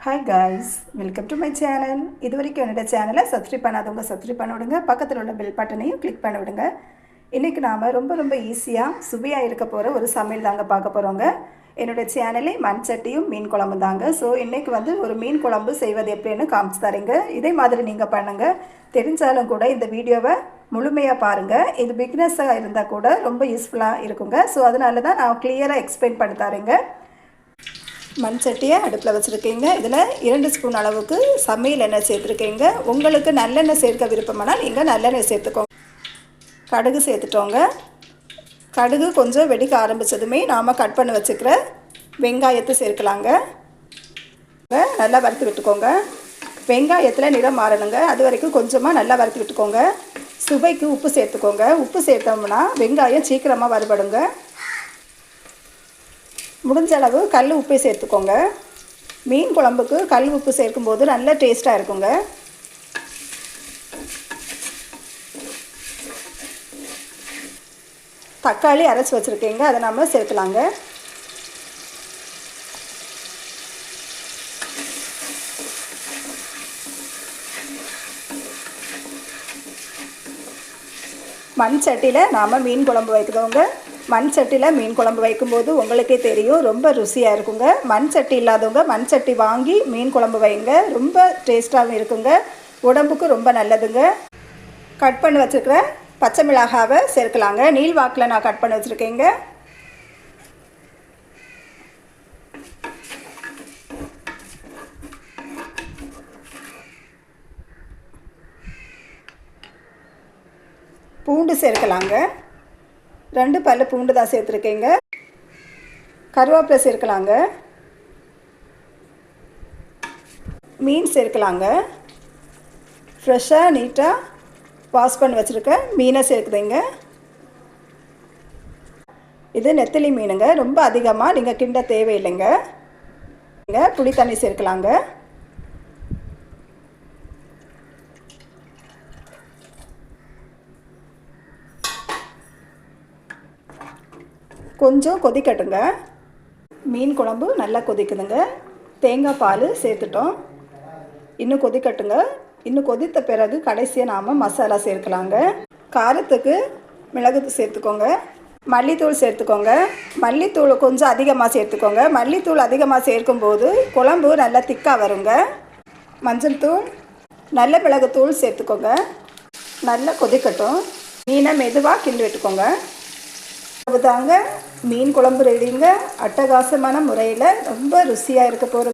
Hi guys, welcome to my channel. இது வரைக்கும் என்னோடய சேனலை சப்ஸ்கிரைப் பண்ணாதவங்க சப்ஸ்கிரைப் பண்ண விடுங்க. பக்கத்தில் உள்ள பெல் பட்டனையும் கிளிக் பண்ண விடுங்க. இன்றைக்கி நாம் ரொம்ப ஈஸியாக சுவையாக இருக்க போகிற ஒரு சமையல் தாங்க பார்க்க போகிறோங்க. என்னோடய சேனலே மண் சட்டியும் மீன் குழம்பு தாங்க. ஸோ இன்றைக்கி ஒரு மீன் குழம்பு செய்வது எப்படின்னு காமிச்சு தரேங்க. இதே மாதிரி நீங்கள் பண்ணுங்கள். தெரிஞ்சாலும் கூட இந்த வீடியோவை முழுமையாக பாருங்கள். இது பிக்னஸாக இருந்தால் கூட ரொம்ப யூஸ்ஃபுல்லாக இருக்குங்க. ஸோ அதனால தான் நான் கிளியராக எக்ஸ்பிளைன் பண்ணி தரேங்க. மண் சட்டியை அடுப்பில் வச்சுருக்கீங்க. இதில் 2 ஸ்பூன் அளவுக்கு சமையல் எண்ணெய் சேர்த்துருக்கீங்க. உங்களுக்கு நல்லெண்ணெய் சேர்க்க விருப்பமானால் நீங்கள் நல்லெண்ணெய் சேர்த்துக்கோங்க. கடுகு சேர்த்துட்டோங்க. கடுகு கொஞ்சம் வெடிக்க ஆரம்பித்ததுமே நாம் கட் பண்ணி வச்சுக்கிற வெங்காயத்தை சேர்க்கலாங்க. நல்லா வறுத்து விட்டுக்கோங்க. வெங்காயத்தில் நிறம் மாறணுங்க. அது வரைக்கும் கொஞ்சமாக நல்லா வறுத்து விட்டுக்கோங்க. சுவைக்கு உப்பு சேர்த்துக்கோங்க. உப்பு சேர்த்தோம்னா வெங்காயம் சீக்கிரமாக வறுபடுங்க. முடிஞ்ச அளவு கல் உப்பை சேர்த்துக்கோங்க. மீன் குழம்புக்கு கல் உப்பு சேர்க்கும்போது நல்ல டேஸ்ட்டாக இருக்குங்க. தக்காளி அரைச்சி வச்சுருக்கீங்க, அதை நம்ம சேர்க்கலாங்க. மண் சட்டியில் நாம் மீன் குழம்பு வைக்கிறோங்க. மண் சட்டியில் மீன் குழம்பு வைக்கும்போது உங்களுக்கே தெரியும், ரொம்ப ருசியாக இருக்குங்க. மண் சட்டி இல்லாதவங்க மண் சட்டி வாங்கி மீன் குழம்பு வைங்க. ரொம்ப டேஸ்ட்டாகவும் இருக்குங்க. உடம்புக்கு ரொம்ப நல்லதுங்க. கட் பண்ணி வச்சுருக்கிற பச்சை மிளகாவை சேர்க்கலாங்க. நீள் வாக்கில் நான் கட் பண்ணி வச்சுருக்கேங்க. பூண்டு சேர்க்கலாங்க. 2 பல்லு பூண்டு தான் சேர்த்துருக்கேங்க. கருவேப்பிலை சேர்க்கலாங்க. மீன் சேர்க்கலாங்க. ஃப்ரெஷ்ஷாக நீட்டாக வாஷ் பண்ணி வச்சுருக்க மீனை சேர்க்குதுங்க. இது நெத்திலி மீனுங்க. ரொம்ப அதிகமாக நீங்கள் கிண்ட தேவையில்லைங்க. புளி தண்ணி சேர்க்கலாங்க. கொஞ்சம் கொதிக்கட்டுங்க. மீன் குழம்பு நல்லா கொதிக்குதுங்க. தேங்காய் பால் சேர்த்துட்டோம். இன்னும் கொதிக்கட்டுங்க. இன்னும் கொதித்த பிறகு கடைசியாக நாம் மசாலா சேர்க்கலாங்க. காரத்துக்கு மிளகு சேர்த்துக்கோங்க. மல்லித்தூள் சேர்த்துக்கோங்க. மல்லித்தூள் கொஞ்சம் அதிகமாக சேர்த்துக்கோங்க. மல்லித்தூள் அதிகமாக சேர்க்கும்போது குழம்பு நல்லா திக்காக வருங்க. மஞ்சள் தூள், நல்ல மிளகுத்தூள் சேர்த்துக்கோங்க. நல்லா கொதிக்கட்டும். மீனை மெதுவாக கிண்டி விட்டுக்கோங்க. அதுதாங்க மீன் குழம்பு ரெடிங்க. அட்டகாசமான முறையில் ரொம்ப ருசியாக இருக்க போகிற